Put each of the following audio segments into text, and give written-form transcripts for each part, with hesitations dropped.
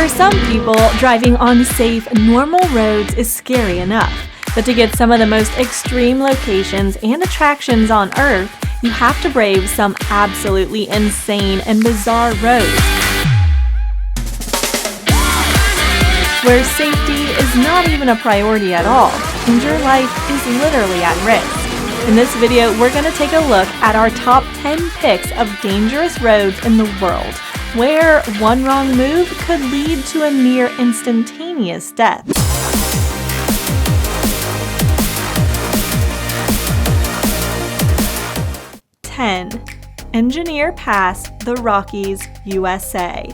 For some people, driving on safe, normal roads is scary enough, but to get some of the most extreme locations and attractions on Earth, you have to brave some absolutely insane and bizarre roads, where safety is not even a priority at all, and your life is literally at risk. In this video, we're going to take a look at our top 10 picks of dangerous roads in the world, where one wrong move could lead to a near instantaneous death. 10. Engineer Pass, the Rockies, USA.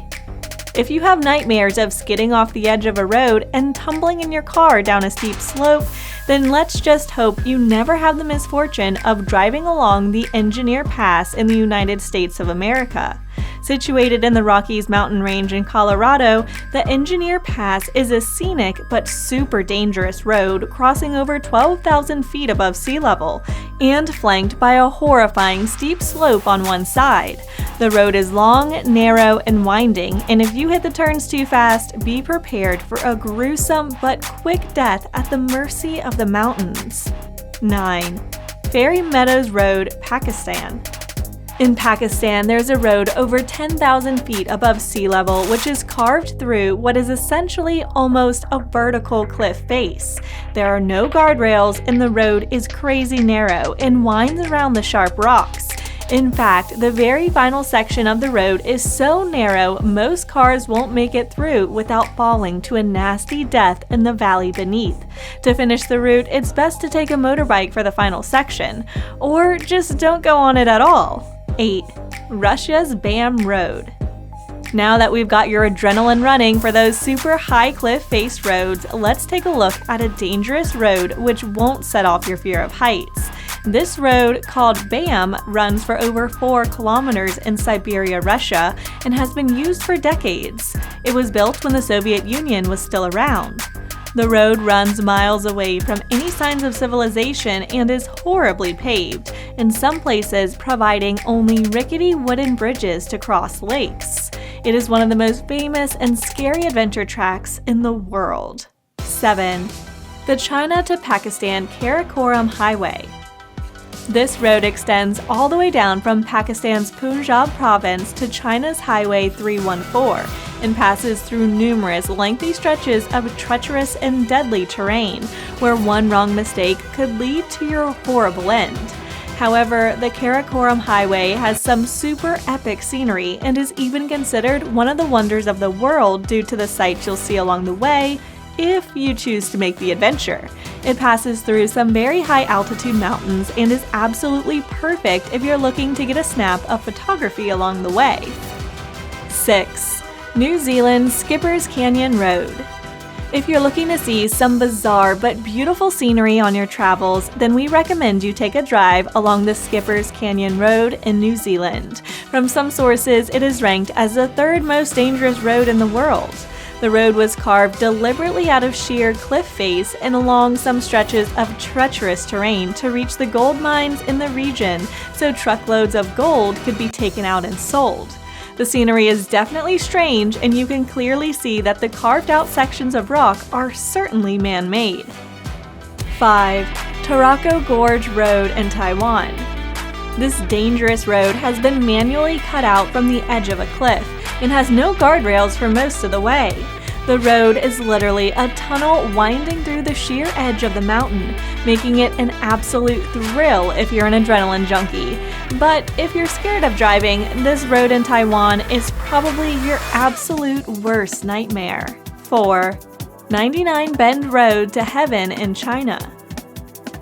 If you have nightmares of skidding off the edge of a road and tumbling in your car down a steep slope, then let's just hope you never have the misfortune of driving along the Engineer Pass in the United States of America. Situated in the Rockies mountain range in Colorado, the Engineer Pass is a scenic but super dangerous road crossing over 12,000 feet above sea level and flanked by a horrifying steep slope on one side. The road is long, narrow, and winding, and if you hit the turns too fast, be prepared for a gruesome but quick death at the mercy of the mountains. 9. Fairy Meadows Road, Pakistan. In Pakistan, there's a road over 10,000 feet above sea level which is carved through what is essentially almost a vertical cliff face. There are no guardrails and the road is crazy narrow and winds around the sharp rocks. In fact, the very final section of the road is so narrow most cars won't make it through without falling to a nasty death in the valley beneath. To finish the route, it's best to take a motorbike for the final section, or just don't go on it at all. 8. Russia's Bam Road. Now that we've got your adrenaline running for those super high cliff-faced roads, let's take a look at a dangerous road which won't set off your fear of heights. This road, called BAM, runs for over 4 kilometers in Siberia, Russia, and has been used for decades. It was built when the Soviet Union was still around. The road runs miles away from any signs of civilization and is horribly paved, in some places providing only rickety wooden bridges to cross lakes. It is one of the most famous and scary adventure tracks in the world. 7. The China to Pakistan Karakoram Highway. This road extends all the way down from Pakistan's Punjab province to China's Highway 314 and passes through numerous lengthy stretches of treacherous and deadly terrain, where one wrong mistake could lead to your horrible end. However, the Karakoram Highway has some super epic scenery and is even considered one of the wonders of the world due to the sights you'll see along the way, if you choose to make the adventure. It passes through some very high altitude mountains and is absolutely perfect if you're looking to get a snap of photography along the way. 6. New Zealand Skipper's Canyon Road. If you're looking to see some bizarre but beautiful scenery on your travels, then we recommend you take a drive along the Skipper's Canyon Road in New Zealand. From some sources, it is ranked as the 3rd most dangerous road in the world. The road was carved deliberately out of sheer cliff face and along some stretches of treacherous terrain to reach the gold mines in the region, so truckloads of gold could be taken out and sold. The scenery is definitely strange, and you can clearly see that the carved out sections of rock are certainly man-made. 5. Taroko Gorge Road in Taiwan. This dangerous road has been manually cut out from the edge of a cliff and has no guardrails for most of the way. The road is literally a tunnel winding through the sheer edge of the mountain, making it an absolute thrill if you're an adrenaline junkie. But if you're scared of driving, this road in Taiwan is probably your absolute worst nightmare. 4. 99 Bend Road to Heaven in China.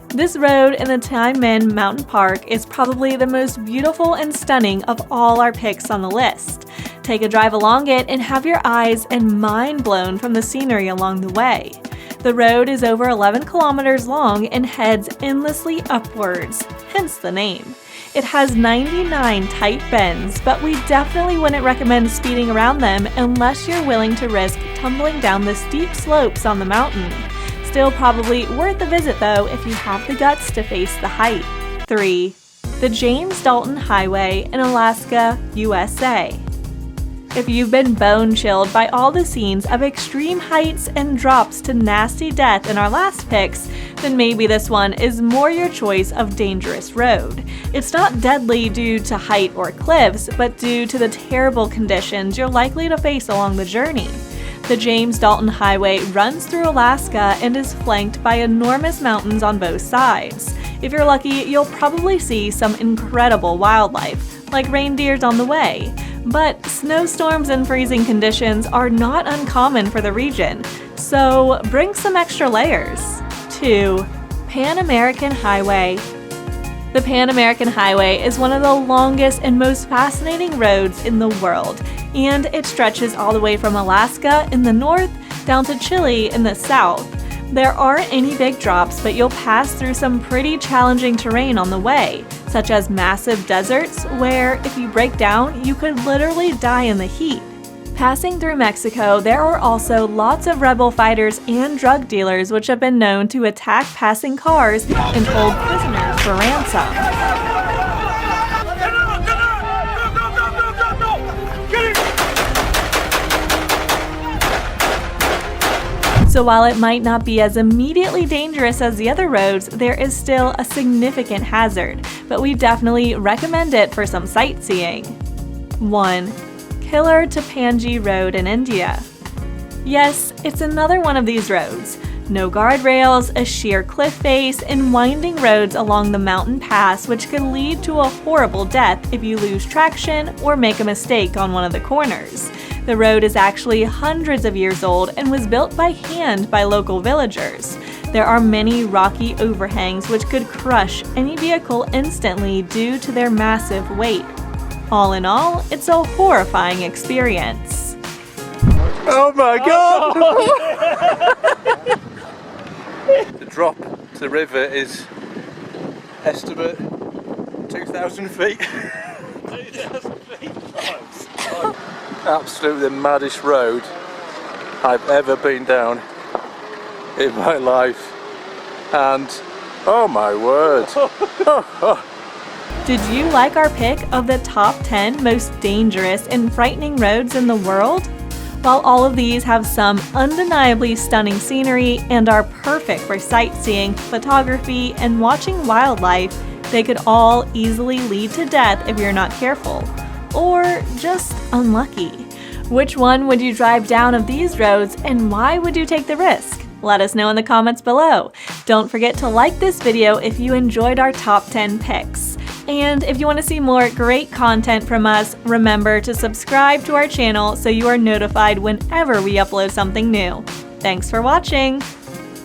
This road in the Taimen Mountain Park is probably the most beautiful and stunning of all our picks on the list. Take a drive along it and have your eyes and mind blown from the scenery along the way. The road is over 11 kilometers long and heads endlessly upwards, hence the name. It has 99 tight bends, but we definitely wouldn't recommend speeding around them unless you're willing to risk tumbling down the steep slopes on the mountain. Still probably worth a visit though if you have the guts to face the height. 3. The James Dalton Highway in Alaska, USA. If you've been bone chilled by all the scenes of extreme heights and drops to nasty death in our last picks, then maybe this one is more your choice of dangerous road. It's not deadly due to height or cliffs, but due to the terrible conditions you're likely to face along the journey. The James Dalton Highway runs through Alaska and is flanked by enormous mountains on both sides. If you're lucky, you'll probably see some incredible wildlife, like reindeers on the way. But snowstorms and freezing conditions are not uncommon for the region, so bring some extra layers. 2. Pan American Highway. The Pan American Highway is one of the longest and most fascinating roads in the world, and it stretches all the way from Alaska in the north down to Chile in the south. There aren't any big drops, but you'll pass through some pretty challenging terrain on the way, such as massive deserts where if you break down, you could literally die in the heat. Passing through Mexico, there are also lots of rebel fighters and drug dealers which have been known to attack passing cars and hold prisoners for ransom. So while it might not be as immediately dangerous as the other roads, there is still a significant hazard, but we definitely recommend it for some sightseeing. 1. Killar to Pangi Road in India. Yes, it's another one of these roads. No guardrails, a sheer cliff face, and winding roads along the mountain pass which can lead to a horrible death if you lose traction or make a mistake on one of the corners. The road is actually hundreds of years old and was built by hand by local villagers. There are many rocky overhangs which could crush any vehicle instantly due to their massive weight. All in all, it's a horrifying experience. Oh my god! The drop to the river is estimate 2,000 feet. 2,000 feet? Absolutely the maddest road I've ever been down in my life, and oh my word. Did you like our pick of the top 10 most dangerous and frightening roads in the world? While all of these have some undeniably stunning scenery and are perfect for sightseeing, photography, and watching wildlife, they could all easily lead to death if you're not careful. Or just unlucky. Which one would you drive down of these roads and why would you take the risk? Let us know in the comments below. Don't forget to like this video if you enjoyed our top 10 picks. And if you want to see more great content from us, remember to subscribe to our channel so you are notified whenever we upload something new. Thanks for watching!